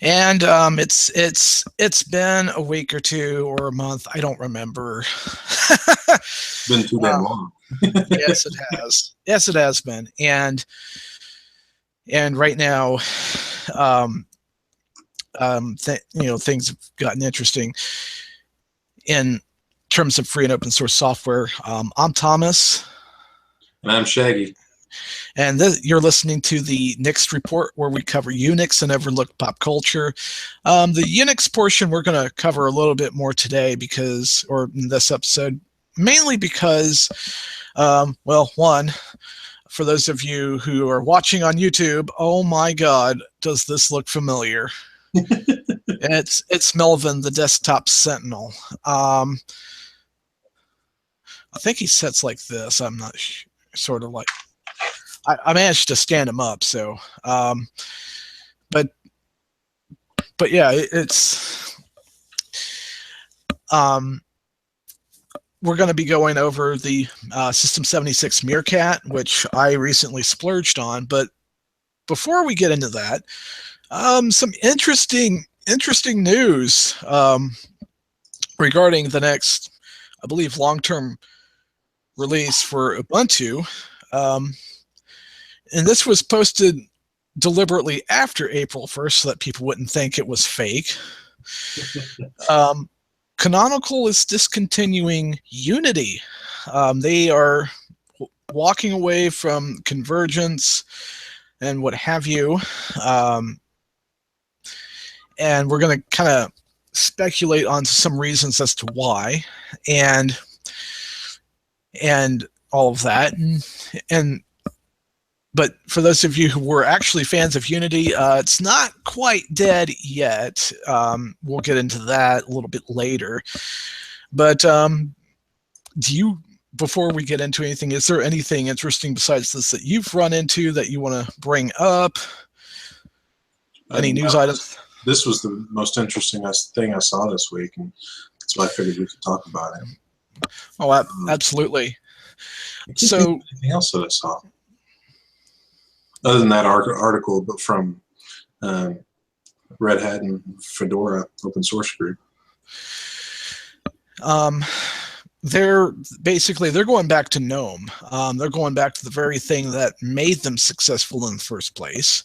And it's been a week or two or a month. I don't remember. It's been too damn long. Yes, it has. Yes, it has been. And right now, um, things have gotten interesting in terms of free and open source software. I'm Thomas. And I'm Shaggy. And you're listening to the Nix Report, where we cover Unix and overlook pop culture. The Unix portion we're going to cover a little bit more today or in this episode, mainly because, one, for those of you who are watching on YouTube, oh my God, does this look familiar? It's Melvin, the desktop sentinel. I think he sits like this. I'm not sort of like. I managed to stand him up, so but yeah, it's we're going to be going over the System 76 Meerkat, which I recently splurged on. But before we get into that, some interesting news regarding the next, I believe, long-term release for Ubuntu. And this was posted deliberately after April 1st so that people wouldn't think it was fake. Canonical is discontinuing Unity. They are walking away from convergence and what have you. And we're going to kind of speculate on some reasons as to why and all of that. But for those of you who were actually fans of Unity, it's not quite dead yet. We'll get into that a little bit later. But before we get into anything, is there anything interesting besides this that you've run into that you want to bring up? Any news items? This was the most interesting thing I saw this week, and that's why I figured we could talk about it. Oh, absolutely. So, anything else that I saw? Other than that article, but from Red Hat and Fedora open source group. They're going back to GNOME. They're going back to the very thing that made them successful in the first place.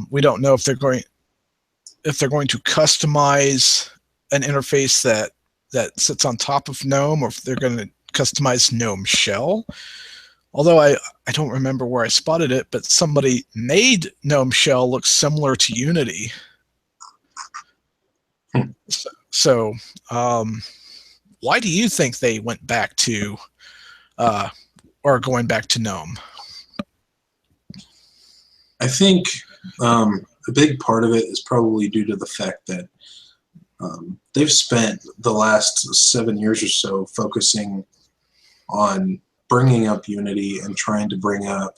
We don't know if they're going to customize an interface that sits on top of GNOME, or if they're going to customize GNOME Shell. Although I don't remember where I spotted it, but somebody made GNOME Shell look similar to Unity. So why do you think they went back to or going back to GNOME? I think a big part of it is probably due to the fact that they've spent the last 7 years or so focusing on bringing up Unity and trying to bring up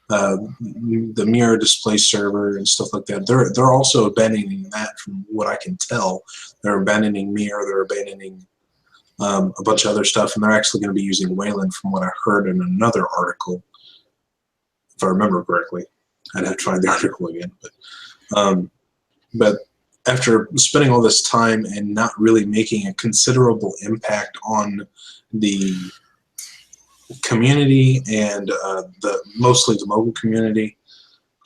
the mirror display server and stuff like that. They're also abandoning that, from what I can tell. They're abandoning Mirror. They're abandoning a bunch of other stuff, and they're actually going to be using Wayland, from what I heard in another article, if I remember correctly. I'd have to find the article again, but after spending all this time and not really making a considerable impact on the community and mostly the mobile community,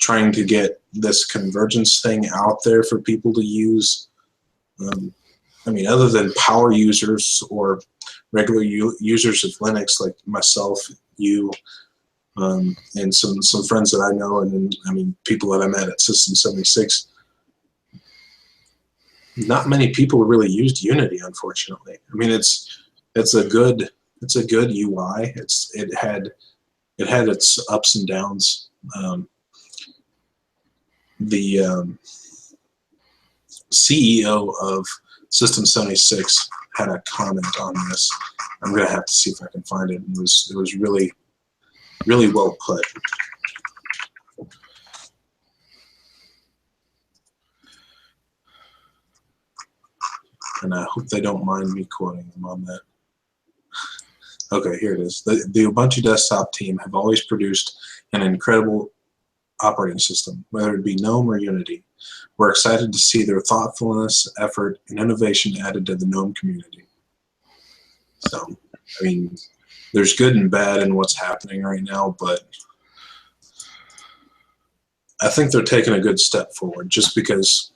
trying to get this convergence thing out there for people to use. I mean, other than power users or regular users of Linux like myself, you, and some friends that I know, and then, I mean, people that I met at System 76, not many people really used Unity, unfortunately. I mean, it's a good UI. It had its ups and downs. The CEO of System 76 had a comment on this. I'm gonna have to see if I can find it. It was really well put. And I hope they don't mind me quoting them on that. Okay, here it is. The Ubuntu desktop team have always produced an incredible operating system, whether it be GNOME or Unity. We're excited to see their thoughtfulness, effort, and innovation added to the GNOME community. So, I mean, there's good and bad in what's happening right now, but I think they're taking a good step forward just because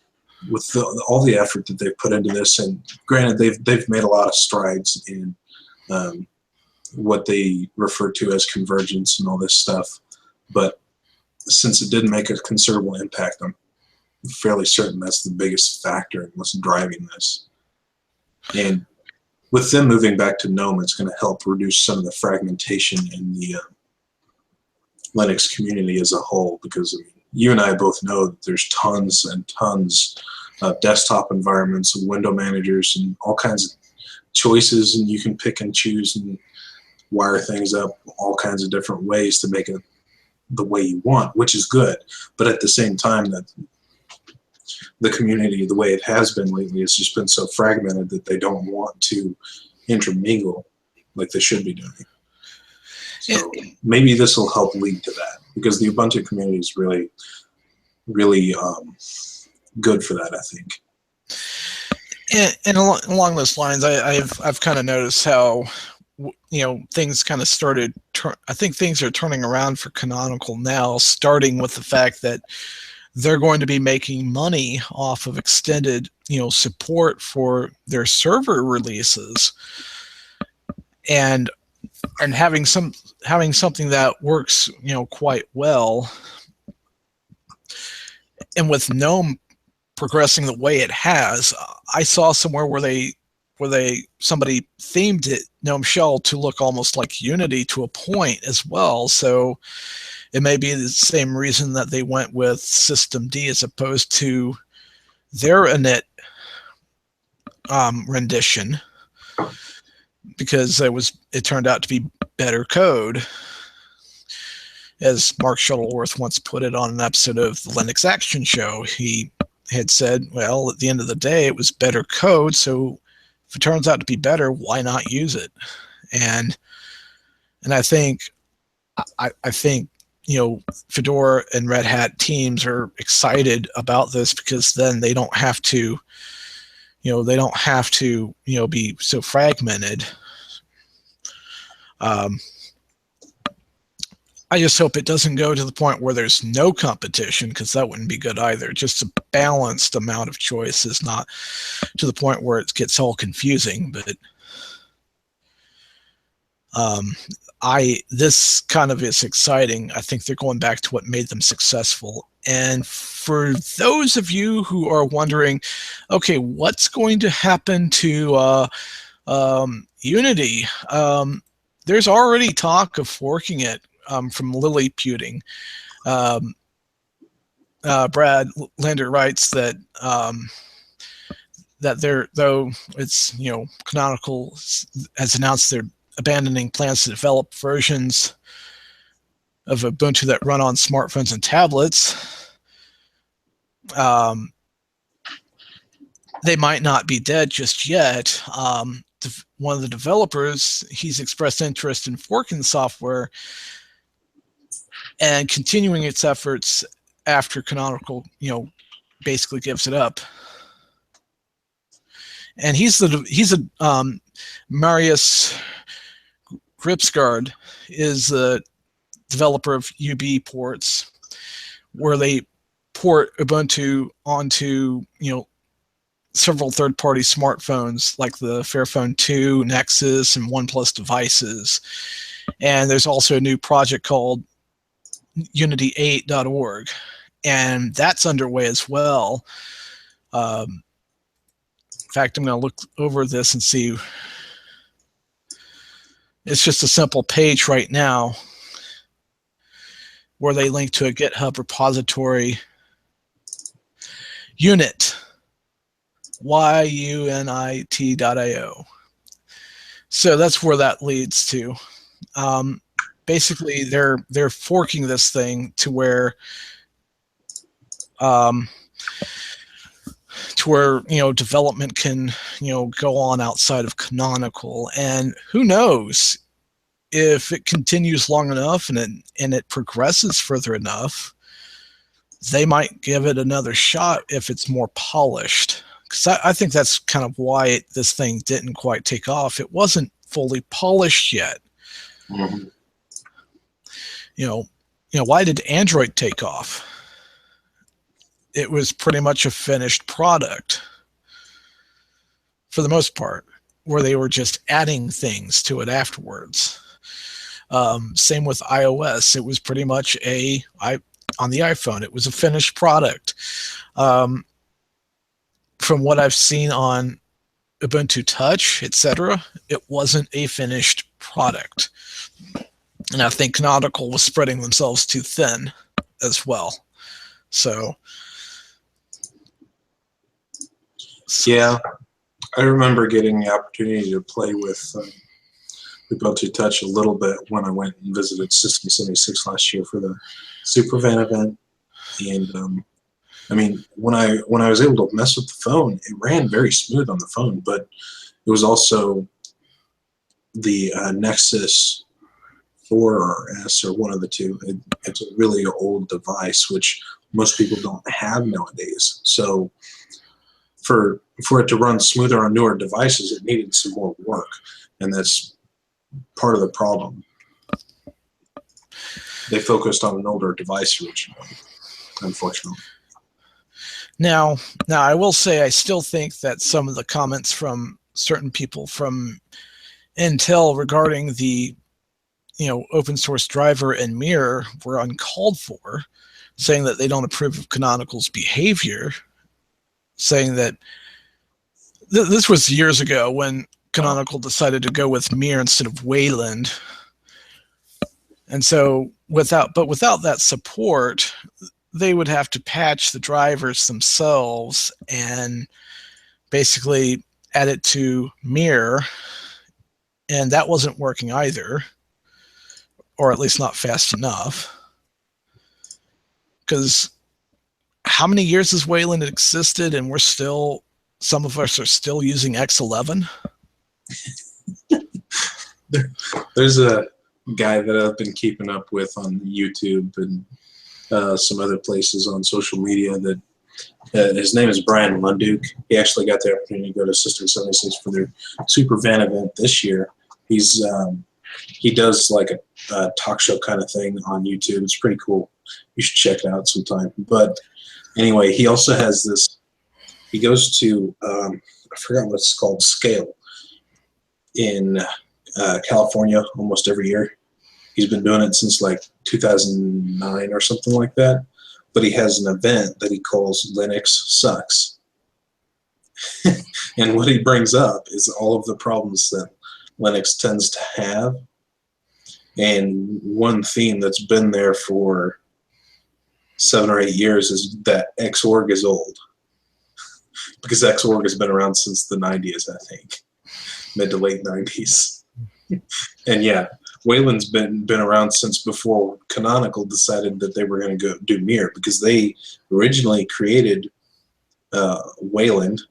with all the effort that they've put into this, and granted, they've made a lot of strides in what they refer to as convergence and all this stuff, but since it didn't make a considerable impact, I'm fairly certain that's the biggest factor in what's driving this. And with them moving back to GNOME, it's going to help reduce some of the fragmentation in the Linux community as a whole, because I mean, you and I both know that there's tons and tons of desktop environments, window managers, and all kinds of choices, and you can pick and choose and wire things up all kinds of different ways to make it the way you want, which is good. But at the same time, that the community, the way it has been lately, has just been so fragmented that they don't want to intermingle like they should be doing. So maybe this will help lead to that, because the Ubuntu community is really, really good for that, I think. And along those lines, I've kind of noticed how, you know, things kind of started. I think things are turning around for Canonical now, starting with the fact that they're going to be making money off of extended, you know, support for their server releases, and having something that works, you know, quite well. And with GNOME progressing the way it has, I saw somewhere where somebody themed it GNOME Shell to look almost like Unity to a point as well. So it may be the same reason that they went with systemd as opposed to their init rendition, because it turned out to be better code. As Mark Shuttleworth once put it on an episode of the Linux Action Show, he had said, well, at the end of the day, it was better code, so if it turns out to be better, why not use it? And I think you know, Fedora and Red Hat teams are excited about this, because then they don't have to, you know, be so fragmented. I just hope it doesn't go to the point where there's no competition, because that wouldn't be good either. Just a balanced amount of choice is not to the point where it gets all confusing. But this kind of is exciting. I think they're going back to what made them successful. And for those of you who are wondering, okay, what's going to happen to Unity? There's already talk of forking it from Liliputing. Brad Linder writes that though it's, you know, Canonical has announced they're abandoning plans to develop versions of Ubuntu that run on smartphones and tablets. They might not be dead just yet. One of the developers, he's expressed interest in forking the software and continuing its efforts after Canonical, you know, basically gives it up. And he's Marius Gripsgard is the developer of UB ports, where they port Ubuntu onto, you know, several third-party smartphones like the Fairphone 2, Nexus, and OnePlus devices. And there's also a new project called unity8.org, and that's underway as well. In fact, I'm going to look over this and see. It's just a simple page right now where they link to a GitHub repository, unit, YUNIT.io. So that's where that leads to. Basically, they're forking this thing to where you know, development can, you know, go on outside of Canonical. And who knows, if it continues long enough and it progresses further enough, they might give it another shot if it's more polished. Because I think that's kind of why this thing didn't quite take off. It wasn't fully polished yet. Mm-hmm. Why did Android take off? It was pretty much a finished product for the most part, where they were just adding things to it afterwards. Same with iOS. It was pretty much on the iPhone, it was a finished product. From what I've seen on Ubuntu Touch, etc., it wasn't a finished product. And I think Canonical was spreading themselves too thin as well. So yeah, I remember getting the opportunity to play with Ubuntu Touch a little bit when I went and visited System 76 last year for the Supervan event. And I mean, when I was able to mess with the phone, it ran very smooth on the phone, but it was also the Nexus 4 or S or one of the two. It's a really old device, which most people don't have nowadays. So for it to run smoother on newer devices, it needed some more work, and that's part of the problem. They focused on an older device originally, unfortunately. Now I will say I still think that some of the comments from certain people from Intel regarding the open source driver and mirror were uncalled for, saying that they don't approve of Canonical's behavior, saying that this was years ago when Canonical decided to go with Mir instead of Wayland. And so without that support, they would have to patch the drivers themselves and basically add it to Mir, and that wasn't working either, or at least not fast enough. Because how many years has Wayland existed, and some of us are still using X11? There's a guy that I've been keeping up with on YouTube and some other places on social media that his name is Brian Lunduke. He actually got the opportunity to go to System 76 for their Super Van event this year. He does like a talk show kind of thing on YouTube. It's pretty cool. You should check it out sometime. But anyway, he also has this. He goes to I forgot what it's called, Scale, in California almost every year. He's been doing it since like 2009 or something like that. But he has an event that he calls Linux Sucks. And what he brings up is all of the problems that Linux tends to have. And one theme that's been there for 7 or 8 years is that Xorg is old. Because Xorg has been around since the 90s, I think. Mid to late 90s. And yeah, Wayland's been around since before Canonical decided that they were going to go do Mir, because they originally created Wayland,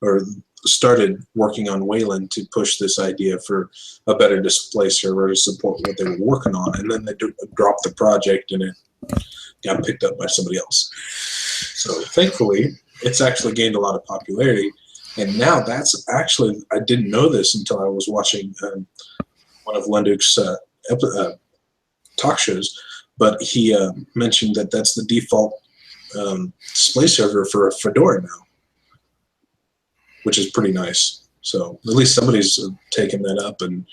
or started working on Wayland to push this idea for a better display server to support what they were working on, and then they dropped the project and it got picked up by somebody else. So thankfully, it's actually gained a lot of popularity, and now that's actually, I didn't know this until I was watching one of Lunduke's talk shows, but he mentioned that that's the default display server for Fedora now, which is pretty nice. So at least somebody's taking that up and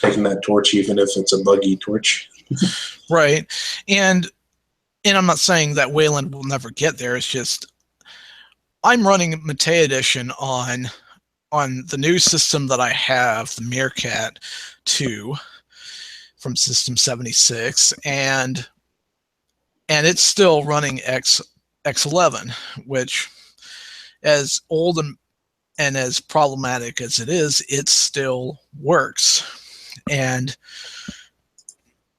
taking that torch, even if it's a buggy torch. Right. And I'm not saying that Wayland will never get there. It's just I'm running Mate Edition on the new system that I have, the Meerkat 2 from System 76, and it's still running X11, which, as old and as problematic as it is, it still works. And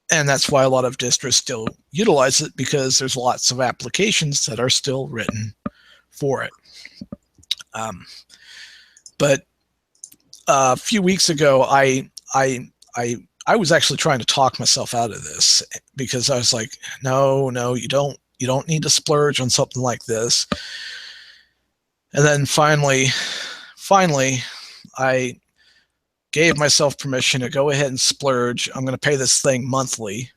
that's why a lot of distros still utilize it, because there's lots of applications that are still written for it. But a few weeks ago, I was actually trying to talk myself out of this, because I was like, no, you don't You don't need to splurge on something like this. And then finally, I gave myself permission to go ahead and splurge. I'm going to pay this thing monthly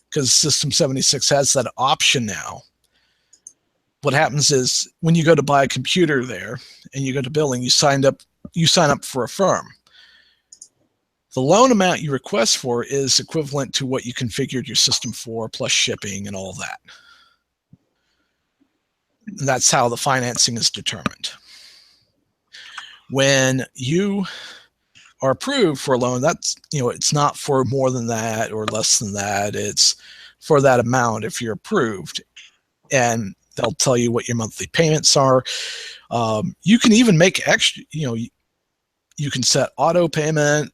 because System 76 has that option now. What happens is when you go to buy a computer there and you go to billing, you sign up for a firm. The loan amount you request for is equivalent to what you configured your system for, plus shipping and all that. And that's how the financing is determined. When you are approved for a loan, that's, it's not for more than that or less than that. It's for that amount if you're approved, and they'll tell you what your monthly payments are. You can even make extra, you can set auto payment.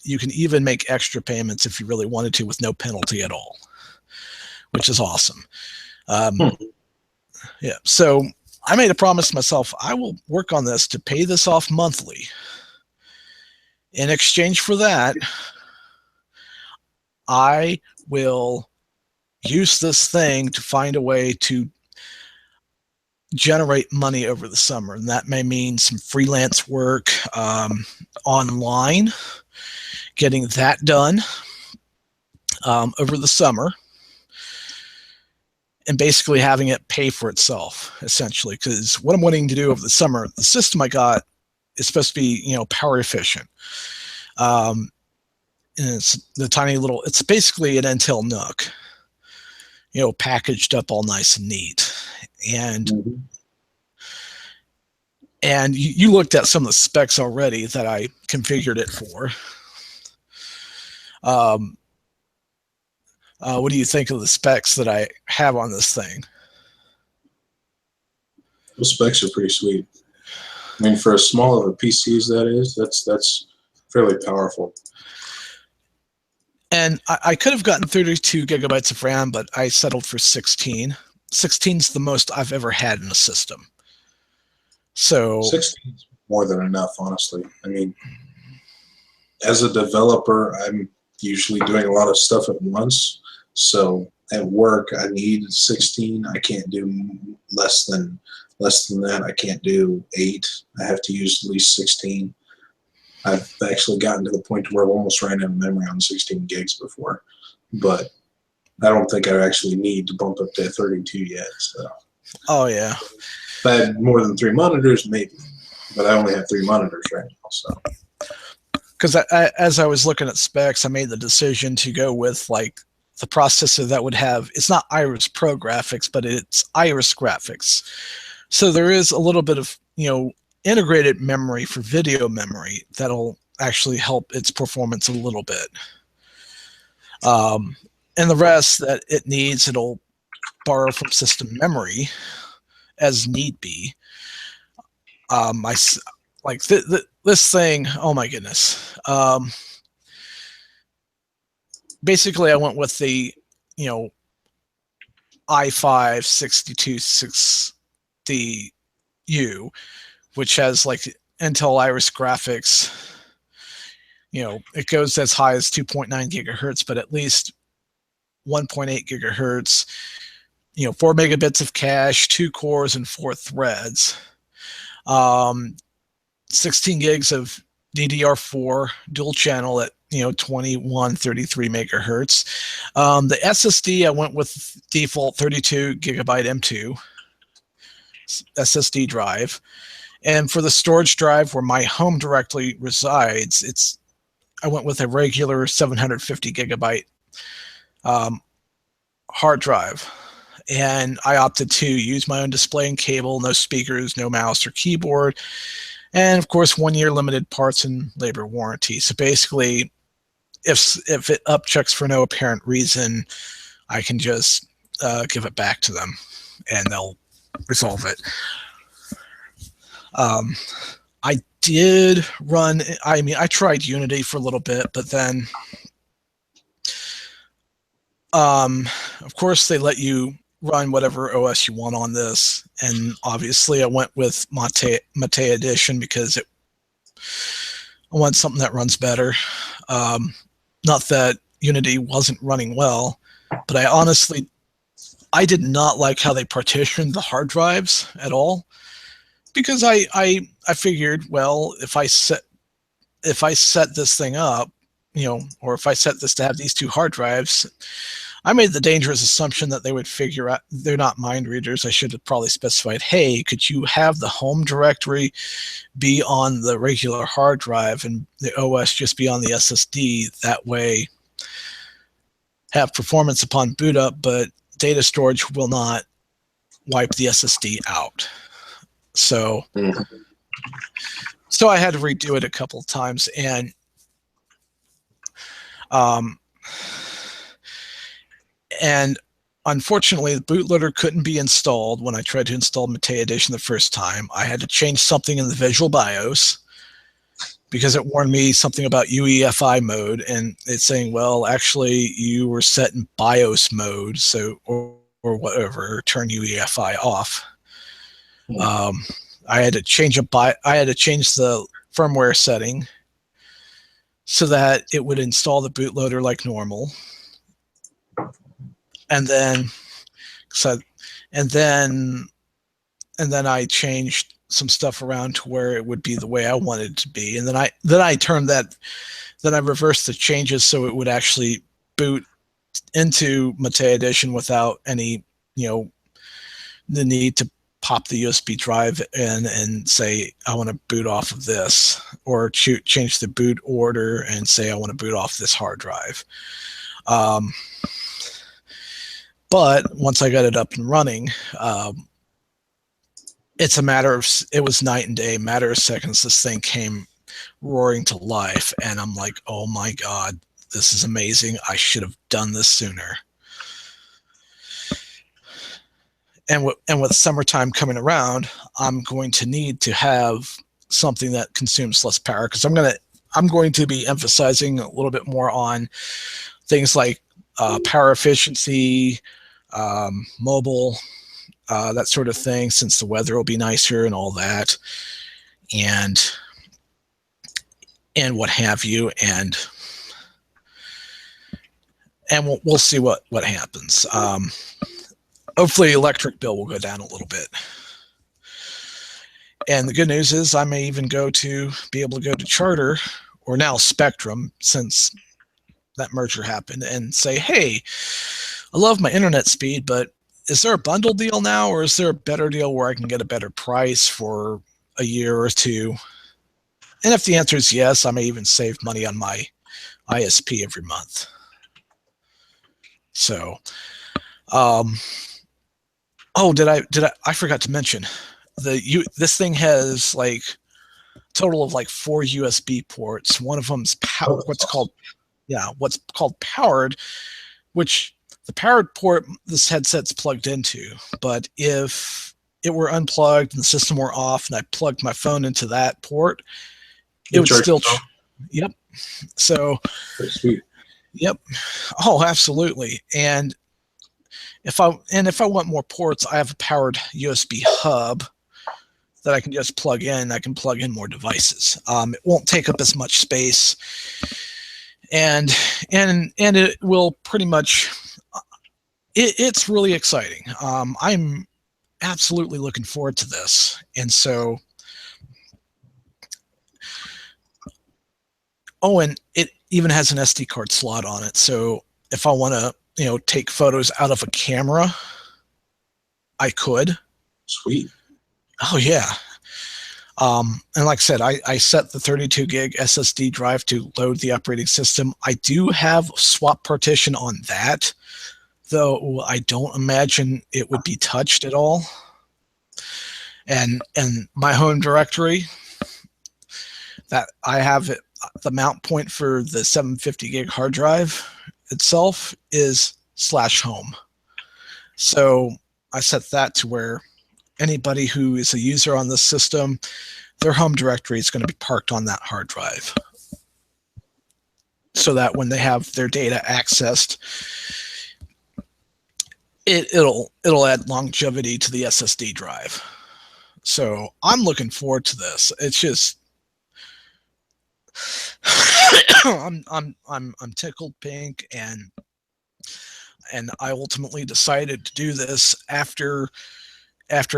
You can even make extra payments if you really wanted to with no penalty at all, which is awesome. Yeah. So I made a promise to myself, I will work on this to pay this off monthly. In exchange for that, I will use this thing to find a way to generate money over the summer. And that may mean some freelance work online, getting that done over the summer, and basically having it pay for itself, essentially. Because what I'm wanting to do over the summer, the system I got is supposed to be, power efficient. And it's the tiny little, it's basically an Intel NUC, packaged up all nice and neat. And and you looked at some of the specs already that I configured it for. What do you think of the specs that I have on this thing? The specs are pretty sweet. I mean, for as small of a PC as that is, that's fairly powerful. And I could have gotten 32 gigabytes of RAM, but I settled for 16. 16 is the most I've ever had in a system. So 16 is more than enough, honestly. I mean, as a developer, I'm usually doing a lot of stuff at once. So at work, I need 16. I can't do less than that. I can't do 8. I have to use at least 16. I've actually gotten to the point where I've almost ran out of memory on 16 gigs before, but I don't think I actually need to bump up to 32 yet. So. Oh yeah. If I had more than 3 monitors, maybe, but I only have 3 monitors right now. So. Because as I was looking at specs, I made the decision to go with like the processor that would have, it's not Iris Pro graphics, but it's Iris graphics. So there is a little bit of, integrated memory for video memory that'll actually help its performance a little bit. And the rest that it needs, it'll borrow from system memory as need be. This thing, oh my goodness. Basically, I went with the, i5-6260U, which has like Intel Iris graphics. It goes as high as 2.9 gigahertz, but at least 1.8 gigahertz. 4 megabits of cache, 2 cores, and 4 threads. 16 gigs of DDR4 dual channel at 2133 megahertz. The SSD, I went with default 32 gigabyte M2 SSD drive. And for the storage drive where my home directly resides, I went with a regular 750 gigabyte hard drive. And I opted to use my own display and cable, no speakers, no mouse or keyboard. And of course, 1 year limited parts and labor warranty. So basically, if it upchecks for no apparent reason, I can just give it back to them and they'll resolve it. I did run, I tried Unity for a little bit, but then, of course, they let you run whatever OS you want on this. And obviously, I went with Mate Edition because I want something that runs better. Not that Unity wasn't running well, but I honestly I did not like how they partitioned the hard drives at all, because I figured, well, if I set this thing up, or if I set this to have these two hard drives, I made the dangerous assumption that they would figure out they're not mind readers. I should have probably specified, hey, could you have the home directory be on the regular hard drive and the OS just be on the SSD? That way, have performance upon boot up, but data storage will not wipe the SSD out. So, so I had to redo it a couple of times, and unfortunately, the bootloader couldn't be installed when I tried to install Mate Edition the first time. I had to change something in the Visual BIOS because it warned me something about UEFI mode, and it's saying, well, actually, you were set in BIOS mode, so or whatever, turn UEFI off. I had to change the firmware setting so that it would install the bootloader like normal. And then I changed some stuff around to where it would be the way I wanted it to be. And then I reversed the changes so it would actually boot into Mate Edition without any, the need to pop the USB drive in and say, I want to boot off of this, or change the boot order and say, I want to boot off this hard drive. But once I got it up and running, it's a matter of, it was night and day, matter of seconds, this thing came roaring to life. And I'm like, oh my God, this is amazing. I should have done this sooner. And with summertime coming around, I'm going to need to have something that consumes less power, because I'm going to be emphasizing a little bit more on things like power efficiency, mobile, that sort of thing, since the weather will be nicer and all that, and what have you, and we'll see what happens. Hopefully electric bill will go down a little bit. And the good news is I may even be able to go to Charter, or now Spectrum, since that merger happened, and say, hey, I love my internet speed, but is there a bundle deal now, or is there a better deal where I can get a better price for a year or two? And if the answer is yes, I may even save money on my ISP every month. So, I forgot to mention, this thing has like a total of like 4 USB ports. One of them's what's called powered, which the powered port this headset's plugged into. But if it were unplugged and the system were off and I plugged my phone into that port, it would still. Yep. So. That's sweet. Yep. Oh, absolutely. And if I want more ports, I have a powered USB hub that I can just plug in. I can plug in more devices. It won't take up as much space, and it will pretty much. It's really exciting. I'm absolutely looking forward to this, and so. Oh, and it even has an SD card slot on it, so if I want to, take photos out of a camera, I could. Sweet. Oh yeah. And like I said, I set the 32 gig SSD drive to load the operating system. I do have swap partition on that, though I don't imagine it would be touched at all. And my home directory that I have, the mount point for the 750 gig hard drive itself is /home. So I set that to where anybody who is a user on this system, their home directory is going to be parked on that hard drive, so that when they have their data accessed, it'll add longevity to the SSD drive. So I'm looking forward to this. It's just I'm tickled pink, and and I ultimately decided to do this after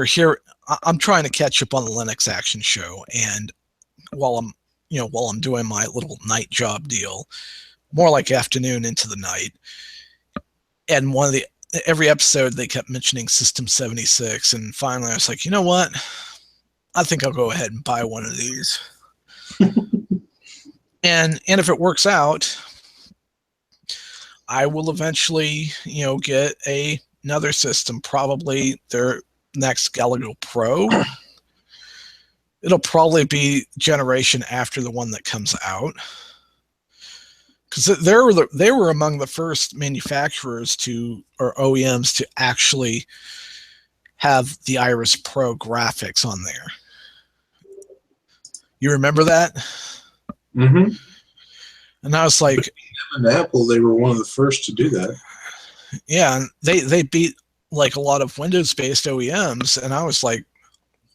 here. I'm trying to catch up on the Linux Action Show, and while I'm doing my little night job deal, more like afternoon into the night, and every episode they kept mentioning System 76, and finally I was like, you know what? I think I'll go ahead and buy one of these. and if it works out, I will eventually, get another system, probably their next Galago Pro. It'll probably be generation after the one that comes out, because they were among the first manufacturers or OEMs to actually have the Iris Pro graphics on there. You remember that? Mm-hmm. And I was like, and Apple, they were one of the first to do that. Yeah, and they beat like a lot of Windows-based OEMs, and I was like,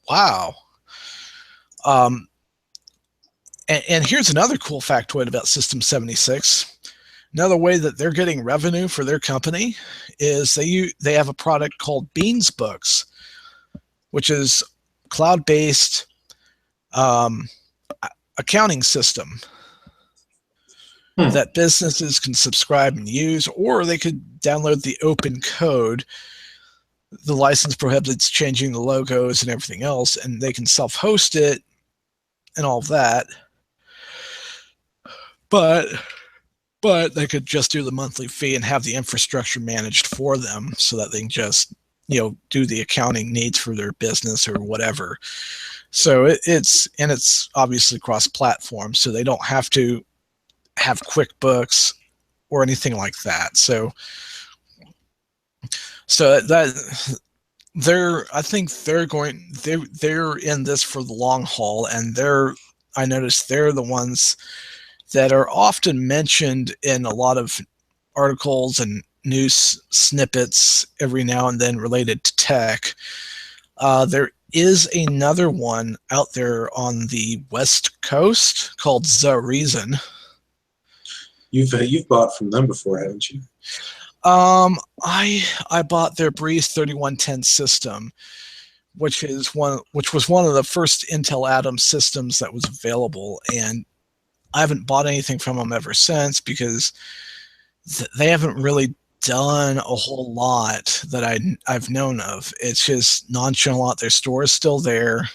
wow. And here's another cool factoid about System 76. Another way that they're getting revenue for their company is they have a product called Beans Books, which is cloud-based accounting system that businesses can subscribe and use, or they could download the open code. The license prohibits changing the logos and everything else, and they can self-host it and all of that. But they could just do the monthly fee and have the infrastructure managed for them, so that they can just do the accounting needs for their business or whatever. So it's obviously cross-platform, so they don't have to have QuickBooks or anything like that. So that I think they're in this for the long haul, and I noticed they're the ones that are often mentioned in a lot of articles and news snippets every now and then related to tech. There is another one out there on the West Coast called The Reason. You've bought from them before, haven't you? I bought their Breeze 3110 system, which was one of the first Intel Atom systems that was available, and I haven't bought anything from them ever since, because they haven't really done a whole lot that I've known of. It's just nonchalant. Their store is still there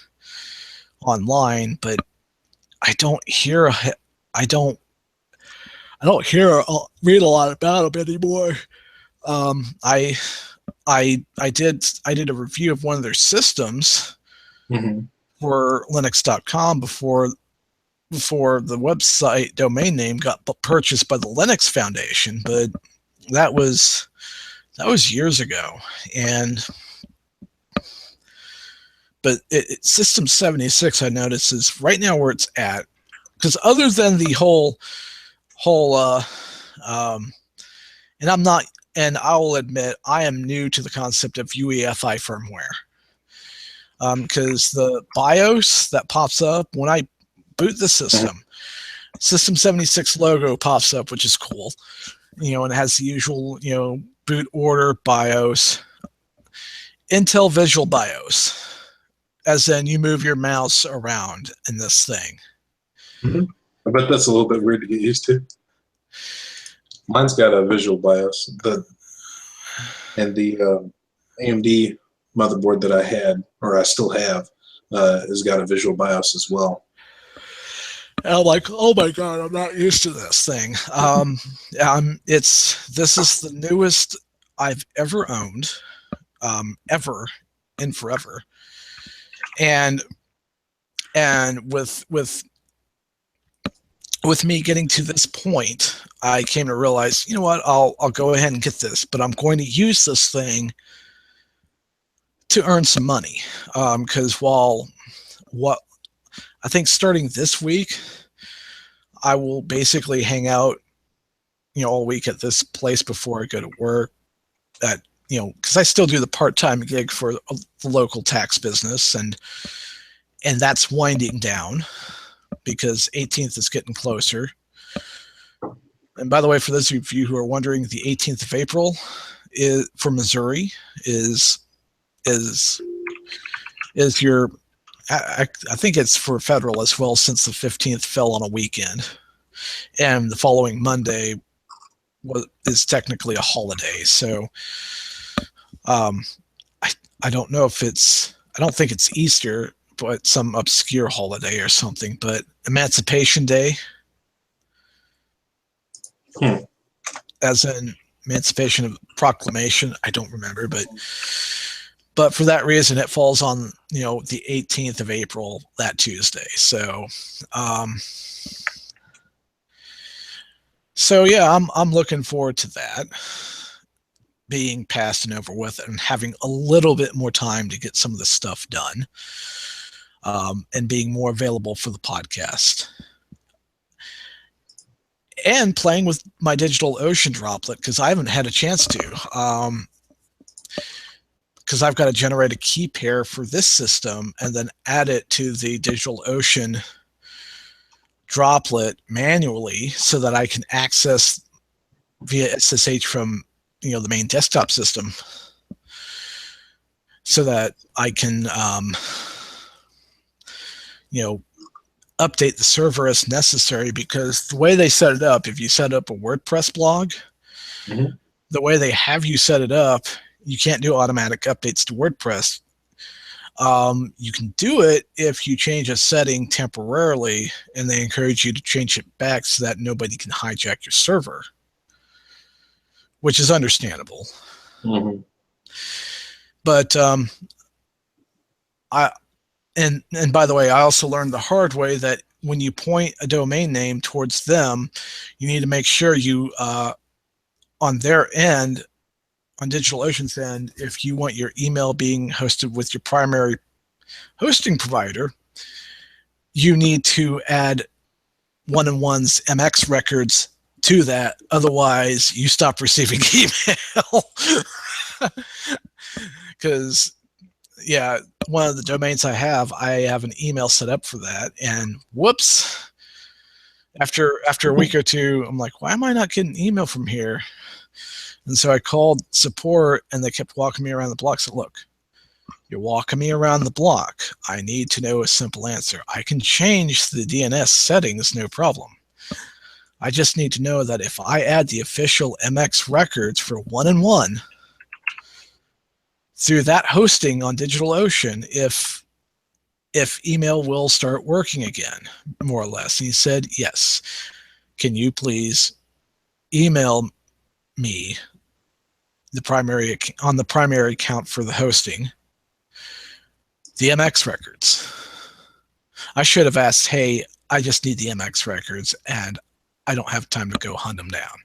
online, but I don't read a lot about them anymore. I did a review of one of their systems for Linux.com before the website domain name got purchased by the Linux Foundation, but that was years ago. But System 76, I notice, is right now where it's at, because other than the whole and I'll admit I am new to the concept of UEFI firmware, because the BIOS that pops up when I boot the system, System 76 logo pops up, which is cool, and it has the usual boot order BIOS, Intel Visual BIOS, as in you move your mouse around in this thing. I bet that's a little bit weird to get used to. Mine's got a visual BIOS. And the AMD motherboard that I had, or I still have, has got a visual BIOS as well. And I'm like, oh my god, I'm not used to this thing. This is the newest I've ever owned, ever in forever. And with me getting to this point, I came to realize, you know what, I'll go ahead and get this, but I'm going to use this thing to earn some money. Because I think starting this week, I will basically hang out, all week at this place before I go to work. Because I still do the part-time gig for the local tax business, and that's winding down, because 18th is getting closer. And by the way, for those of you who are wondering, the 18th of April is for Missouri is your I think it's for federal as well, since the 15th fell on a weekend, and the following Monday is technically a holiday. So I don't know if I don't think it's Easter, but some obscure holiday or something. But Emancipation Day, as in Emancipation of Proclamation, I don't remember, but for that reason, it falls on the 18th of April, that Tuesday. So yeah, I'm looking forward to that being passed and over with, and having a little bit more time to get some of the stuff done, and being more available for the podcast, and playing with my DigitalOcean droplet, because I haven't had a chance to. Because I've got to generate a key pair for this system and then add it to the DigitalOcean droplet manually, so that I can access via SSH from the main desktop system, so that I can update the server as necessary. Because the way they set it up, if you set up a WordPress blog, the way they have you set it up, you can't do automatic updates to WordPress. You can do it if you change a setting temporarily, and they encourage you to change it back so that nobody can hijack your server, which is understandable. But and by the way, I also learned the hard way that when you point a domain name towards them, you need to make sure you on their end, on DigitalOcean's end, if you want your email being hosted with your primary hosting provider, you need to add 1&1's MX records to that. Otherwise, you stop receiving email. Because, yeah, one of the domains I have an email set up for that, and whoops, after a week or two, I'm like, why am I not getting email from here? And so I called support, and they kept walking me around the block. So, look, you're walking me around the block. I need to know a simple answer. I can change the DNS settings, no problem. I just need to know that if I add the official MX records for 1&1 through that hosting on DigitalOcean, if email will start working again, more or less. And he said, yes. Can you please email me on the primary account for the hosting, the MX records? I should have asked, hey, I just need the MX records, and I don't have time to go hunt them down.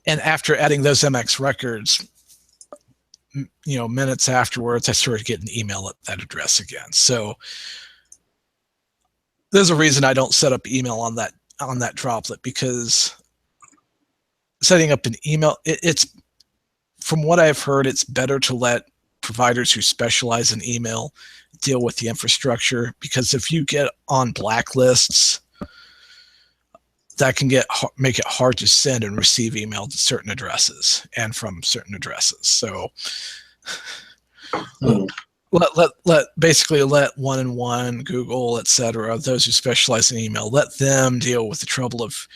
And after adding those MX records, minutes afterwards, I started getting email at that address again. So there's a reason I don't set up email on that droplet, because setting up an email, it's, from what I've heard, it's better to let providers who specialize in email deal with the infrastructure, because if you get on blacklists, that can make it hard to send and receive email to certain addresses and from certain addresses. So basically let 1&1, Google, etc., those who specialize in email, let them deal with the trouble of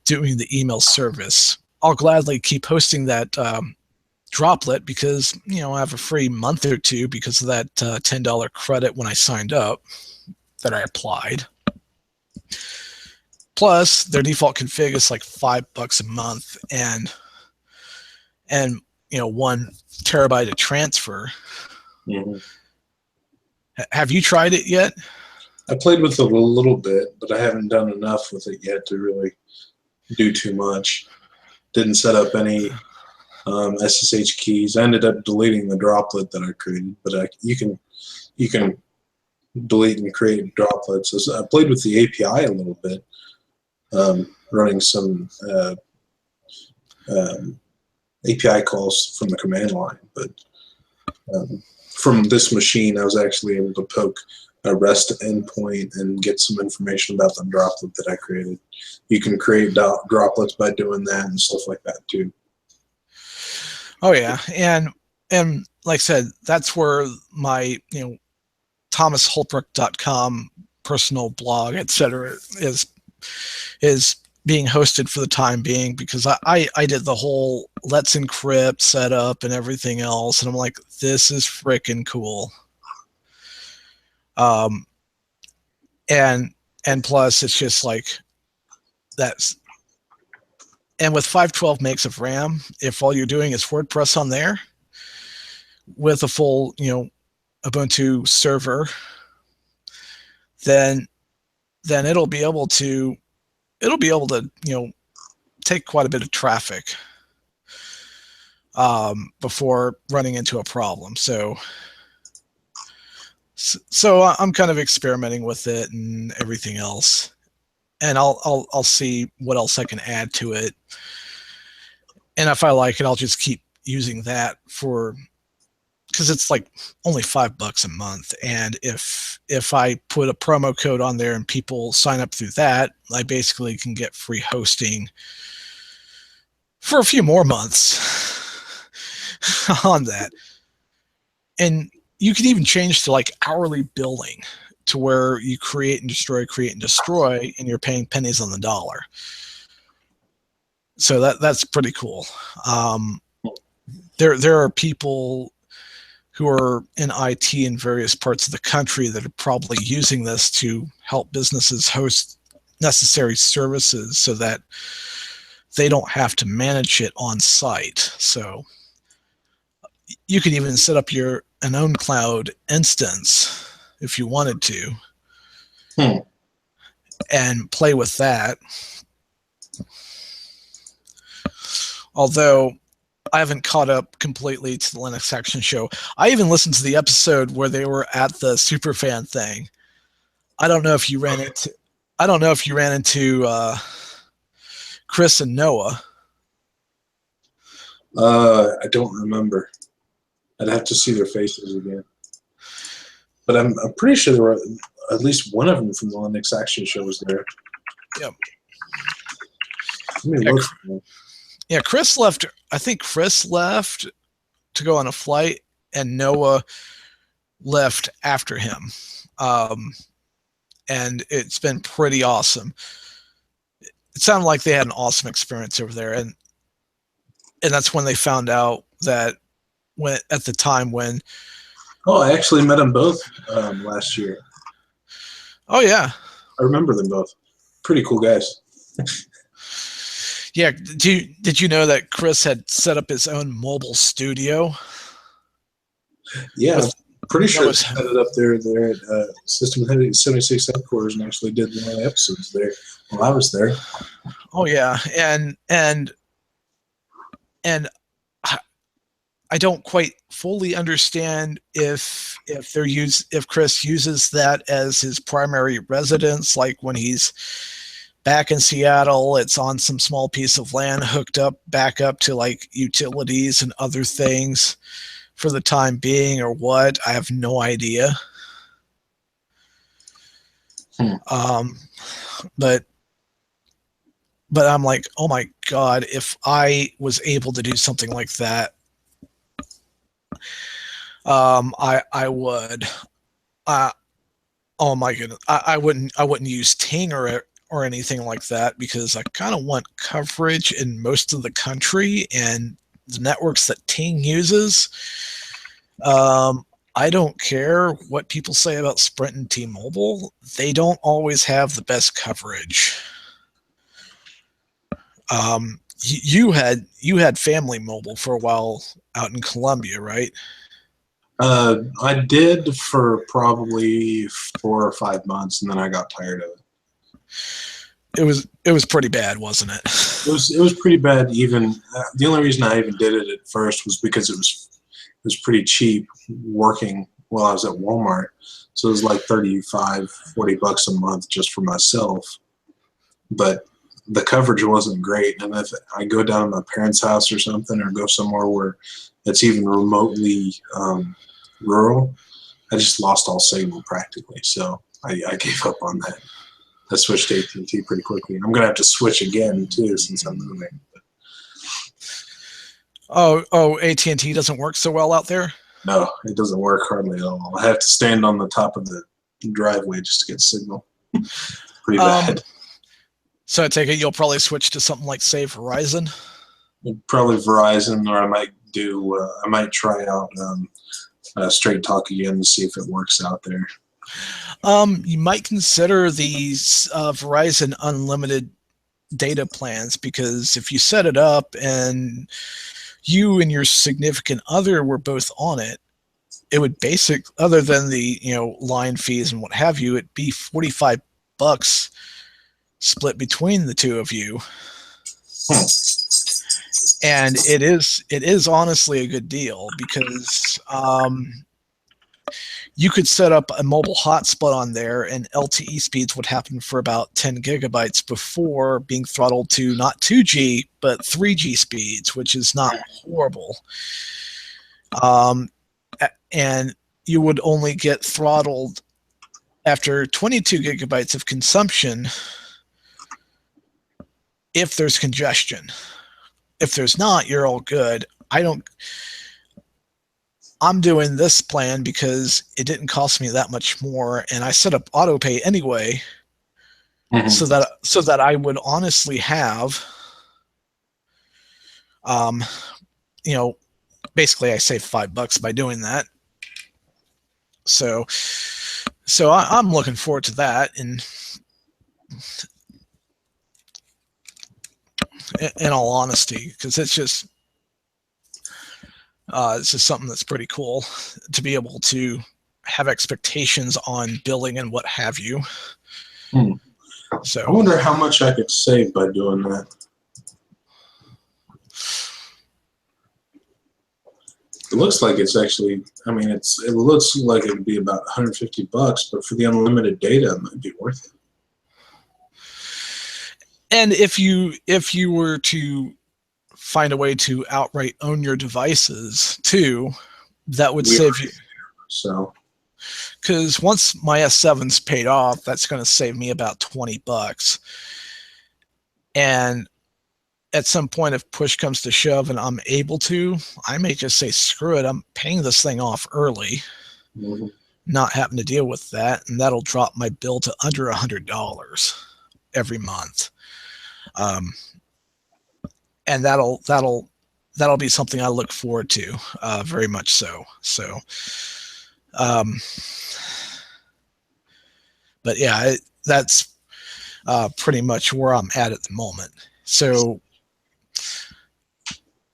doing the email service. I'll gladly keep hosting that droplet, because I have a free month or two because of that $10 credit when I signed up that I applied. Plus, their default config is like $5 a month, and 1 terabyte of transfer. Have you tried it yet? I played with it a little bit, but I haven't done enough with it yet to really do too much. Didn't set up any SSH keys. I ended up deleting the droplet that I created, but you can delete and create droplets. So I played with the API a little bit, running some API calls from the command line. But from this machine, I was actually able to poke a REST endpoint and get some information about the droplet that I created. You can create droplets by doing that and stuff like that too. Oh yeah, and like I said, that's where my thomasholbrook.com personal blog, etc., is being hosted for the time being, because I did the whole Let's Encrypt setup and everything else, and I'm like, this is freaking cool. And plus it's just like that's, and with 512 megs of RAM, if all you're doing is WordPress on there with a full Ubuntu server, then it'll be able to take quite a bit of traffic before running into a problem. So I'm kind of experimenting with it and everything else, and I'll see what else I can add to it. And if I like it, I'll just keep using that because it's like only $5 a month. And if I put a promo code on there and people sign up through that, I basically can get free hosting for a few more months on that. And you can even change to like hourly billing, to where you create and destroy, and you're paying pennies on the dollar. So that's pretty cool. There are people who are in IT in various parts of the country that are probably using this to help businesses host necessary services so that they don't have to manage it on site. So you could even set up an own cloud instance if you wanted to, and play with that. Although I haven't caught up completely to the Linux Action Show. I even listened to the episode where they were at the Superfan thing. I don't know if you ran into Chris and Noah. I don't remember. I'd have to see their faces again. But I'm pretty sure there were at least one of them from the Linux Action Show was there. Yep. Let me look. Yeah, Chris left. I think Chris left to go on a flight, and Noah left after him. And it's been pretty awesome. It sounded like they had an awesome experience over there, and that's when they found out that at the time when. Oh, I actually met them both last year. Oh yeah, I remember them both. Pretty cool guys. Yeah, did you know that Chris had set up his own mobile studio? Yeah, pretty sure they set it up there at System 76 headquarters and actually did one of the episodes there while I was there. Oh yeah, and I don't quite fully understand if Chris uses that as his primary residence, like when he's back in Seattle, it's on some small piece of land hooked up back up to like utilities and other things for the time being, or what. I have no idea. But I'm like, oh my God, if I was able to do something like that, I would. Oh my goodness, I wouldn't use Ting or anything like that, because I kind of want coverage in most of the country, and the networks that Ting uses. I don't care what people say about Sprint and T-Mobile. They don't always have the best coverage. You had Family Mobile for a while out in Columbia, right? I did for probably 4 or 5 months, and then I got tired of it. It was pretty bad, wasn't it? It was pretty bad. Even the only reason I even did it at first was because it was pretty cheap working while I was at Walmart. So it was like $35-$40 a month just for myself. But the coverage wasn't great. And if I go down to my parents' house or something, or go somewhere where it's even remotely rural, I just lost all signal practically. So I gave up on that. I switched to AT&T pretty quickly. I'm going to have to switch again, too, since I'm moving. Oh, AT&T doesn't work so well out there? No, it doesn't work hardly at all. I have to stand on the top of the driveway just to get signal. Pretty bad. So I take it you'll probably switch to something like, say, Verizon? Probably Verizon, or I might try out Straight Talk again to see if it works out there. You might consider these Verizon unlimited data plans, because if you set it up and you and your significant other were both on it, it would other than the line fees and what have you, it'd be $45 split between the two of you. And it is honestly a good deal, because you could set up a mobile hotspot on there and LTE speeds would happen for about 10 gigabytes before being throttled to not 2G, but 3G speeds, which is not horrible. And you would only get throttled after 22 gigabytes of consumption if there's congestion. If there's not, you're all good. I'm doing this plan because it didn't cost me that much more, and I set up auto pay anyway, so that I would honestly have, basically I saved $5 by doing that. So I'm looking forward to that, and in all honesty, because it's just something that's pretty cool to be able to have expectations on billing and what have you. So I wonder how much I could save by doing that. It looks like it's actually, it looks like it would be about $150, but for the unlimited data, it might be worth it. And if you were to find a way to outright own your devices too, that would save you. So, because once my S7's paid off, that's going to save me about $20. And at some point, if push comes to shove and I'm able to, I may just say, screw it, I'm paying this thing off early, not having to deal with that, and that'll drop my bill to under $100 every month. And that'll be something I look forward to, very much so. So, but yeah, that's pretty much where I'm at the moment. So,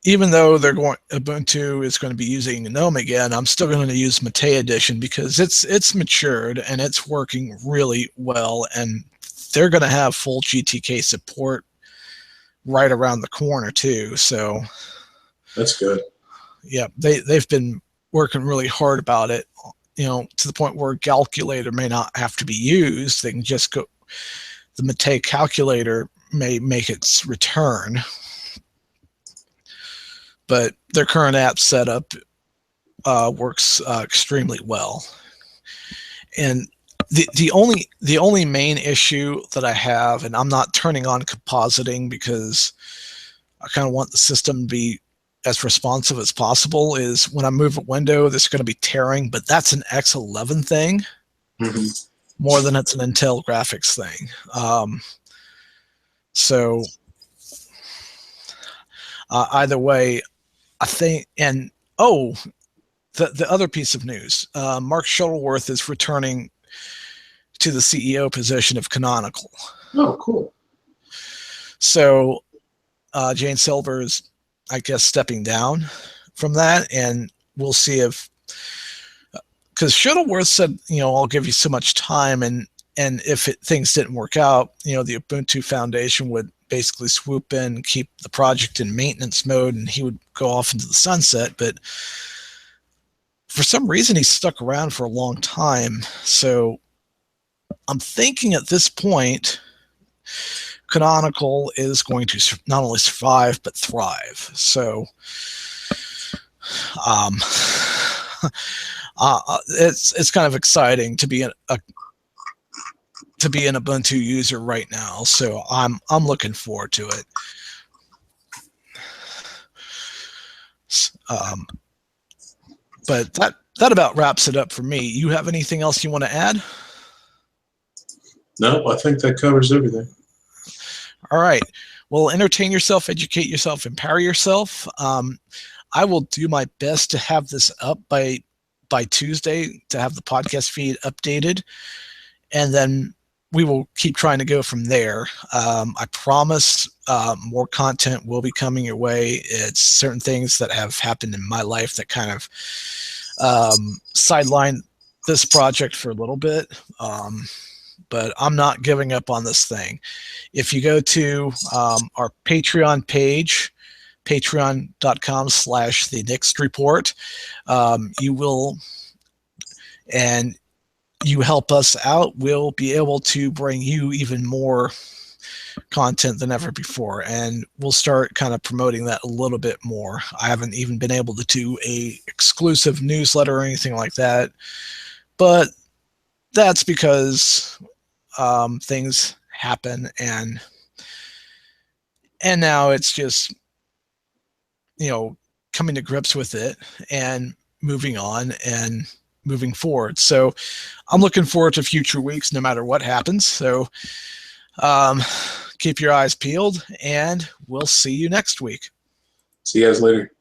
even though Ubuntu is going to be using GNOME again, I'm still going to use Mate Edition because it's matured and it's working really well, and they're going to have full GTK support right around the corner too. So that's good. Yeah, they've been working really hard about it, to the point where a calculator may not have to be used. They can just go, the Mate calculator may make its return, but their current app setup works extremely well. And the only main issue that I have, and I'm not turning on compositing because I kind of want the system to be as responsive as possible, is when I move a window, there's going to be tearing, but that's an X11 thing more than it's an Intel graphics thing. So either way, I think, and the other piece of news, Mark Shuttleworth is returning to the CEO position of Canonical. Oh, cool. So Jane Silver is, I guess, stepping down from that, and we'll see if, because Shuttleworth said, I'll give you so much time, and if things didn't work out, the Ubuntu Foundation would basically swoop in, keep the project in maintenance mode, and he would go off into the sunset. But for some reason, he stuck around for a long time. So I'm thinking at this point, Canonical is going to not only survive, but thrive. So It's kind of exciting to be an Ubuntu user right now, so I'm looking forward to it. But that about wraps it up for me. You have anything else you want to add? No, I think that covers everything. All right. Well, entertain yourself, educate yourself, empower yourself. I will do my best to have this up by Tuesday, to have the podcast feed updated, and then we will keep trying to go from there. I promise more content will be coming your way. It's certain things that have happened in my life that kind of sidelined this project for a little bit. But I'm not giving up on this thing. If you go to our Patreon page, patreon.com/the Next Report, you will, and you help us out, we'll be able to bring you even more content than ever before, and we'll start kind of promoting that a little bit more. I haven't even been able to do a exclusive newsletter or anything like that, but that's because things happen, and now it's just, coming to grips with it and moving on and moving forward. So I'm looking forward to future weeks no matter what happens. So keep your eyes peeled, and we'll see you next week. See you guys later.